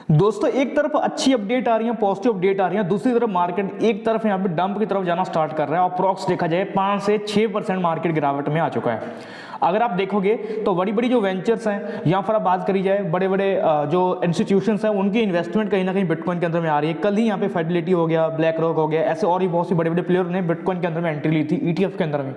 दोस्तों एक तरफ अच्छी अपडेट आ रही है, पॉजिटिव अपडेट आ रही है, दूसरी तरफ मार्केट एक तरफ यहाँ पे डंप की तरफ जाना स्टार्ट कर रहा है। अप्रॉक्स देखा जाए 5 से 6% मार्केट गिरावट में आ चुका है। अगर आप देखोगे तो बड़ी बड़ी जो वेंचर्स हैं या फिर आप बात करी जाए बड़े बड़े जो इंस्टीट्यूशंस हैं उनकी इन्वेस्टमेंट कहीं ना कहीं बिटकॉइन के अंदर में आ रही है। कल ही यहाँ पे फिडेलिटी हो गया, ब्लैक रॉक हो गया, ऐसे और भी बहुत से बड़े बड़े प्लेयर ने बिटकॉइन के अंदर में एंट्री ली थी ईटीएफ के अंदर में।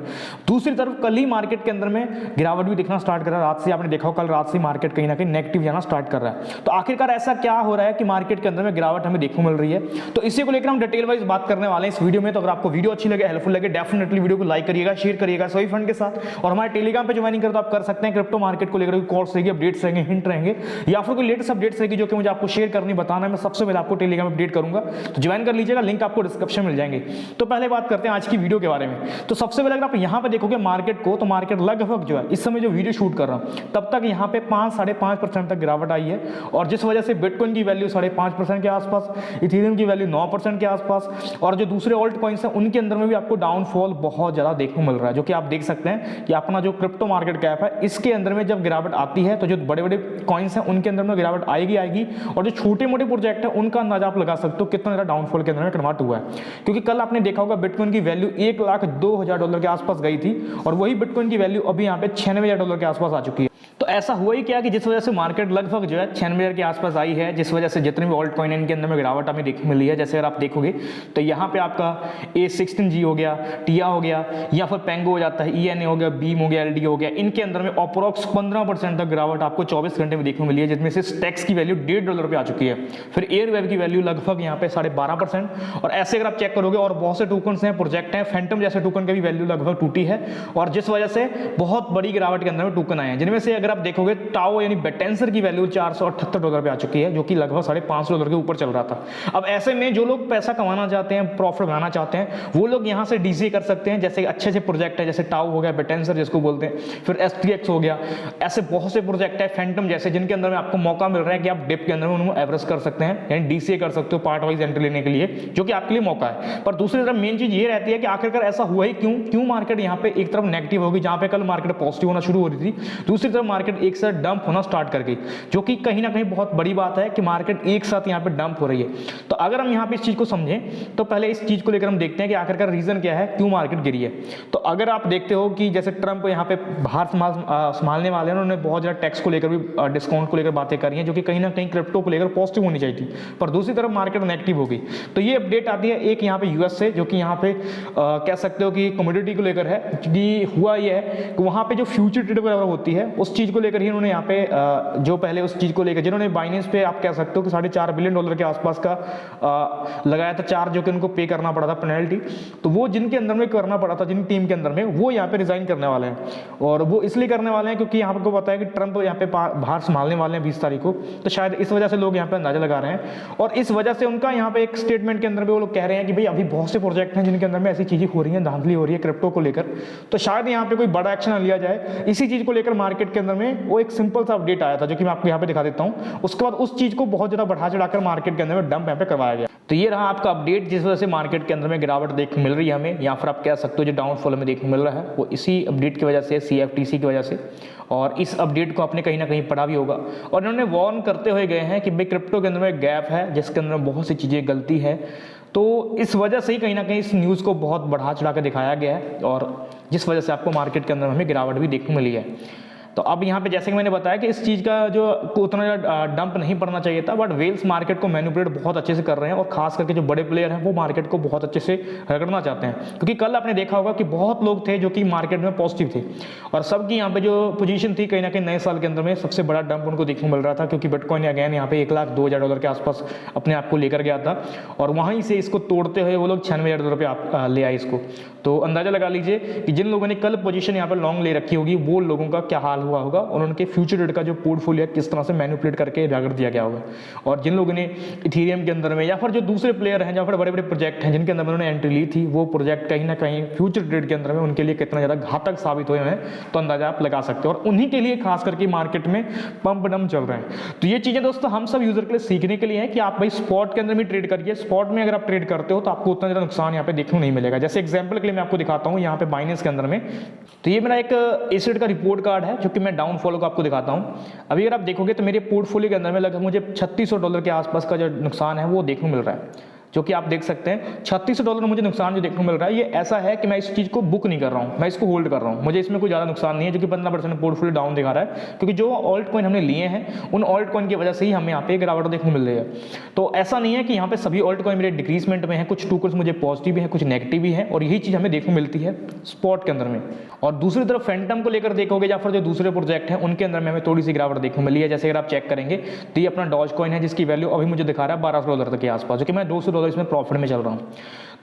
दूसरी तरफ कल ही मार्केट के अंदर में गिरावट भी दिखना स्टार्ट कर रहा है। रात से आपने देखा हो, कल रात से मार्केट कहीं ना कहीं नेगेटिव जाना स्टार्ट कर रहा है। तो आखिरकार ऐसा क्या हो रहा है कि मार्केट के अंदर में गिरावट हमें देखने को मिल रही है, तो इसी को लेकर हम डिटेल वाइज बात करने वाले हैं इस वीडियो में। तो अगर आपको वीडियो अच्छी लगे, हेल्पफुल लगे, डेफिनेटली वीडियो को लाइक करिएगा, शेयर करिएगा सभी फ्रेंड के साथ। और हमारे टेलीग्राम पे ज्वाइनिंग कर तो आप कर सकते हैं। क्रिप्टो मार्केट को लेकर कोई कॉल्स रहेगी, अपडेट्स रहेंगे, हिंट रहेंगे या फिर कोई लेटेस्ट अपडेट्स रहेगी जो कि मुझे आपको शेयर करनी, बताना है, मैं सबसे पहले आपको टेलीग्राम में अपडेट करूंगा। तो ज्वाइन कर लीजिएगा, लिंक आपको डिस्क्रिप्शन में मिल जाएंगे। तो पहले बात करते हैं आज की वीडियो के बारे में। तो सबसे पहले अगर आप यहाँ पे देखोगे मार्केट को, तो मार्केट लगभग जो है इस समय जो वीडियो शूट कर रहा हूँ तब तक यहाँ पे 5-5.5% तक गिरावट आई है। और जिस वजह से बिटकॉइन की वैल्यू 5.5% के आसपास, इथेरियम की वैल्यू 9% के आसपास, और जो दूसरे ऑल्ट कॉइन्स हैं उनके अंदर में भी आपको डाउनफॉल बहुत ज्यादा देखने को मिल रहा है। जो कि आप देख सकते हैं कि अपना जो क्रिप्टो मार्केट कैप है इसके अंदर में जब गिरावट आती है तो जो बड़े बड़े कॉइन्स हैं उनके अंदर में गिरावट आएगी। और जो छोटे मोटे प्रोजेक्ट है उनका अंदाजा आप लगा सकते हो कितना ज्यादा डाउनफॉल के अंदर में कन्वर्ट हुआ है। क्योंकि कल आपने देखा होगा बिटकॉइन की वैल्यू $1,02,000 के आसपास गई थी और वही बिटकॉइन की वैल्यू अभी यहाँ पे $96,000 के आसपास आ चुकी है। तो ऐसा हुआ ही क्या कि जिस वजह से मार्केट लगभग जो है 96,000 के आसपास आई है, जिस वजह से जितने भी ऑल्ट कॉइन इनके अंदर में गिरावट हमें देखने मिली है। जैसे अगर आप देखोगे तो यहाँ पे आपका A16G हो गया, टिया हो गया, या फिर पेंगो हो जाता है, ENA हो गया, बीम हो गया, LD हो गया, इनके अंदर में अप्रॉक्स 15% तक गिरावट आपको 24 घंटे में देखने को मिली है, जिसमें से स्टेक्स की वैल्यू $1.5 पे आ चुकी है। फिर एयरवेव की वैल्यू लगभग यहाँ पे 12.5%। और ऐसे अगर आप चेक करोगे और बहुत से टोकन्स हैं, प्रोजेक्ट हैं, फैंटम जैसे टोकन की भी वैल्यू लगभग टूटी है। और जिस वजह से बहुत बड़ी गिरावट के अंदर में टोकन आए हैं, जिनमें से अगर आप देखोगे टाओ यानी बेटेंसर की वैल्यू $478 पे आ चुकी है, जो कि लगभग $550 के ऊपर चल रहा था। अब ऐसे में जो लोग पैसा कमाना चाहते हैं, प्रॉफिट बनाना चाहते हैं, वो लोग यहाँ से डीसीए कर सकते हैं। जैसे अच्छे से प्रोजेक्ट है, जैसे टाओ हो गया, बेटेंसर जिसको बोलते हैं, फिर STX हो गया, ऐसे बहुत से प्रोजेक्ट है, फैंटम जैसे, जिनके अंदर में आपको मौका मिल रहा है कि आप डिप के अंदर में उनको एवरेज कर सकते हैं, यानी डीसीए कर सकते हो पार्ट वाइज एंट्री लेने के लिए, जो कि आपके लिए मौका है। पर दूसरी तरफ मेन चीज ये रहती है कि आखिरकार ऐसा हुआ ही क्यों मार्केट यहाँ पे एक तरफ नेगेटिव होगी, जहां पे कल मार्केट पॉजिटिव होना शुरू हो रही थी, दूसरी तरफ मार्केट एक साथ डंप होना स्टार्ट कर गई, जो कि कहीं ना कहीं बहुत बड़ी बात है कि मार्केट एक साथ यहाँ पे डंप हो रही है। तो अगर हम यहाँ पे इस चीज को समझें तो पहले इस चीज को लेकर हम देखते हैं कि आखिरकार रीजन क्या है, क्यों मार्केट गिरी है। तो अगर आप देखते हो कि जैसे ट्रंप यहाँ पे बाहर संभालने वाले हैं, उन्होंने बहुत ज्यादा टैक्स को लेकर भी, डिस्काउंट को लेकर बातें करी हैं, जो कि कहीं ना कहीं क्रिप्टो को लेकर पॉजिटिव होनी चाहिए थी, पर दूसरी तरफ मार्केट नेगेटिव हो गई। तो ये अपडेट आती है एक यहाँ पे यूएस से, जो कि यहाँ पे कह सकते हो कि कमोडिटी को लेकर है। कि हुआ ये है कि वहाँ पे जो फ्यूचर ट्रेड वगैरह होती है उस चीज को लेकर ही उन्होंने यहाँ पे जो पहले उस चीज को लेकर जिन्होंने बाइनेंस पे आप कह सकते हो कि $4.5 बिलियन के आसपास का लगाया था चार्ज, जो कि उनको पे करना पड़ा था पेनल्टी। तो वो जिनके अंदर में करना पड़ा था, जिन टीम के अंदर में, वो यहाँ पे रिजाइन करने वाले हैं। और वो इसलिए करने वाले हैं क्योंकि यहाँ पे पता है कि ट्रंप यहाँ पे बाहर संभालने वाले हैं 20 तारीख को। तो शायद इस वजह से लोग यहाँ पे अंदाजा लगा रहे हैं, और इस वजह से उनका यहाँ पे एक स्टेटमेंट के अंदर में वो लोग कह रहे हैं कि भाई अभी बहुत से प्रोजेक्ट हैं जिनके अंदर में ऐसी चीजें हो रही हैं, धांधली हो रही है क्रिप्टो को लेकर, तो शायद यहाँ पे कोई बड़ा एक्शन लिया जाए। इसी चीज को लेकर मार्केट के अंदर में वो एक सिंपल सा अपडेट आया था, जो कि मैं आपको यहाँ पे दिखा देता हूँ। उसके बाद उस चीज को बहुत ज्यादा बढ़ा चढ़ाकर मार्केट के अंदर में डंप यहाँ पे करवाया गया। तो ये रहा आपका अपडेट, जिस वजह से मार्केट के अंदर में गिरावट देखने मिल रही है हमें, या फिर आप कह सकते हो जो डाउनफॉल हमें देखने मिल रहा है वो इसी अपडेट की वजह से, CFTC की वजह से। और इस अपडेट को आपने कहीं ना कहीं पढ़ा भी होगा, और इन्होंने वार्न करते हुए गए हैं कि भाई क्रिप्टो के अंदर में गैप है, जिसके अंदर बहुत सी चीजें गलती है। तो इस वजह से ही कहीं ना कहीं इस न्यूज़ को बहुत बढ़ा चढ़ा कर दिखाया गया है, और जिस वजह से आपको मार्केट के अंदर हमें गिरावट भी देखने मिली है। तो अब यहाँ पे जैसे कि मैंने बताया कि इस चीज़ का जो उतना डंप नहीं पड़ना चाहिए था, बट वेल्स मार्केट को मैनिपुलेट बहुत अच्छे से कर रहे हैं, और खास करके जो बड़े प्लेयर हैं वो मार्केट को बहुत अच्छे से रगड़ना चाहते हैं। क्योंकि कल आपने देखा होगा कि बहुत लोग थे जो कि मार्केट में पॉजिटिव थे, और सबकी यहाँ पे जो पोजीशन थी कहीं ना कहीं नए साल के अंदर में सबसे बड़ा डंप उनको देखने को मिल रहा था। क्योंकि बिटकॉइन अगेन यहाँ पे $1,02,000 के आसपास अपने आप को लेकर गया था, और वहीं से इसको तोड़ते हुए वो लोग $96,000 पे ले आए इसको। तो अंदाजा लगा लीजिए कि जिन लोगों ने कल पोजीशन यहाँ पर लॉन्ग ले रखी होगी वो लोगों का क्या हाल हुआ होगा, और उनके फ्यूचर ट्रेड का जो पोर्टफोलियो किस तरह से मैनिपुलेट करके रगड़ दिया गया होगा। और जिन लोगों ने इथेरियम के अंदर में, या फिर जो दूसरे प्लेयर हैं, या फिर बड़े बड़े प्रोजेक्ट हैं जिनके अंदर उन्होंने एंट्री ली थी, वो प्रोजेक्ट कहीं ना कहीं फ्यूचर ट्रेड के अंदर में उनके लिए कितना ज़्यादा घातक साबित हुए हैं, तो अंदाजा आप लगा सकते हो। और उन्हीं के लिए खास करके मार्केट में पंप डंप चल रहे हैं। तो ये चीज़ें दोस्तों हम सब यूजर के लिए सीखने के लिए है कि आप भाई स्पॉट के अंदर भी ट्रेड करिए। स्पॉट में अगर आप ट्रेड करते हो तो आपको उतना ज़्यादा नुकसान यहाँ पे देखने को नहीं मिलेगा। जैसे एग्जाम्पल के लिए मैं आपको दिखाता हूँ यहाँ पे बाइनेंस के अंदर में। तो ये मेरा एक एसिड का रिपोर्ट कार्ड है, जो क्योंकि मैं डाउनफॉल को आपको दिखाता हूँ। अभी अगर आप देखोगे तो मेरे पोर्टफोलियो के अंदर में लगभग मुझे $3600 के आसपास का जो नुकसान है वो देखने को मिल रहा है, जो कि आप देख सकते हैं $3600 मुझे नुकसान जो देखने को मिल रहा है। ये ऐसा है कि मैं इस चीज़ को बुक नहीं कर रहा हूँ, मैं इसको होल्ड कर रहा हूँ, मुझे इसमें कोई ज़्यादा नुकसान नहीं है, जो कि 15% पोर्टफोलियो डाउन दिखा रहा है, क्योंकि जो ऑल्ट कॉइन हमने लिए हैं उन ऑल्ट कॉइन की वजह से ही हमें यहाँ पे गिरावट देखने को मिल रही है। तो ऐसा नहीं है कि यहाँ पे सभी ऑल्ट कॉइन मेरे डिक्रीजमेंट में है, कुछ टोकन्स मुझे पॉजिटिव है, कुछ नेगेटिव भी है, और यही चीज़ हमें देखने को मिलती है स्पॉट के अंदर में। और दूसरी तरफ फैंटम को लेकर देखोगे या फिर जो दूसरे प्रोजेक्ट हैं उनके अंदर में हमें थोड़ी सी गिरावट देखने को मिली है। जैसे अगर आप चेक करेंगे तो ये अपना डॉज कॉइन है, जिसकी वैल्यू अभी मुझे दिखा रहा है $1200 तक के आसपास, जो कि मैं $200 इसमें प्रॉफिट में चल रहा हूँ।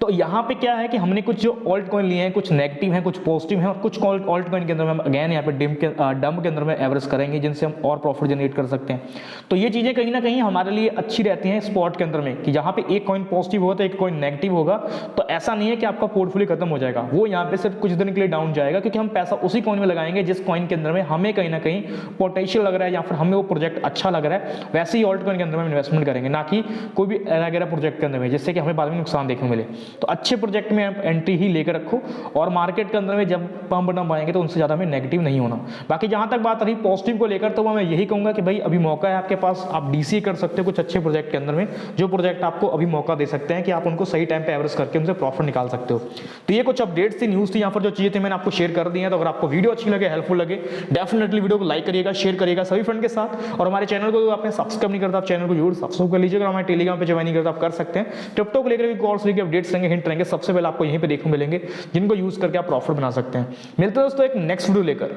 तो यहाँ पे क्या है कि हमने कुछ जो ऑल्ट कॉइन लिए हैं, कुछ नेगेटिव हैं, कुछ पॉजिटिव हैं, और कुछ ऑल्ट कॉइन के अंदर में हम अगेन यहाँ पे डंप के अंदर में एवरेज करेंगे, जिनसे हम और प्रॉफिट जनरेट कर सकते हैं। तो ये चीज़ें कहीं ना कहीं हमारे लिए अच्छी रहती हैं स्पॉट के अंदर में, कि जहाँ पे एक कॉइन पॉजिटिव होगा तो एक कॉइन नेगेटिव होगा, तो ऐसा नहीं है कि आपका पोर्टफोलियो खत्म हो जाएगा, वो यहाँ पे सिर्फ कुछ दिन के लिए डाउन जाएगा, क्योंकि हम पैसा उसी कॉइन में लगाएंगे जिस कॉइन के अंदर में हमें कहीं ना कहीं पोटेंशियल लग रहा है या फिर हमें वो प्रोजेक्ट अच्छा लग रहा है, वैसे ही ऑल्ट कॉइन के अंदर में इन्वेस्टमेंट करेंगे, ना कि कोई भी एरा प्रोजेक्ट के अंदर में, जिससे कि हमें बाद में नुकसान देखने को मिले। तो अच्छे प्रोजेक्ट में आप एंट्री ही लेकर रखो, और मार्केट के अंदर में जब पंप डंप आएंगे तो उनसे ज़्यादा हमें नेगेटिव नहीं होना। बाकी जहाँ तक बात रही पॉजिटिव को लेकर, तो मैं यही कहूँगा कि भाई अभी मौका है आपके पास, आप डीसी कर सकते हो कुछ अच्छे प्रोजेक्ट के अंदर में, जो प्रोजेक्ट आपको अभी मौका दे सकते हैं कि आप उनको सही टाइम पे एवरेज करके उनसे प्रॉफिट निकाल सकते हो। तो ये कुछ अपडेट्स थी, न्यूज़ थी, यहाँ पर जो चीज़ें थी मैंने आपको शेयर कर दी हैं। तो अगर आपको वीडियो अच्छी लगे, हेल्पफुल लगे, डेफिनेटली वीडियो को लाइक करिएगा, शेयर करिएगा सभी फ्रेंड के साथ, और हमारे चैनल को आपने सब्सक्राइब नहीं करता, आप चैनल को जरूर सब्सक्राइब कर लीजिएगा। हमारे टेलीग्राम पे ज्वाइन नहीं करता आप कर सकते हैं। क्रिप्टो को लेकर भी कॉल्स लेकर अपडेट्स रहेंगे, हिंट रहेंगे, सबसे पहले आपको यहीं पे देखने मिलेंगे, जिनको यूज करके आप प्रॉफिट बना सकते हैं। मिलते हैं दोस्तों एक नेक्स्ट वीडियो लेकर।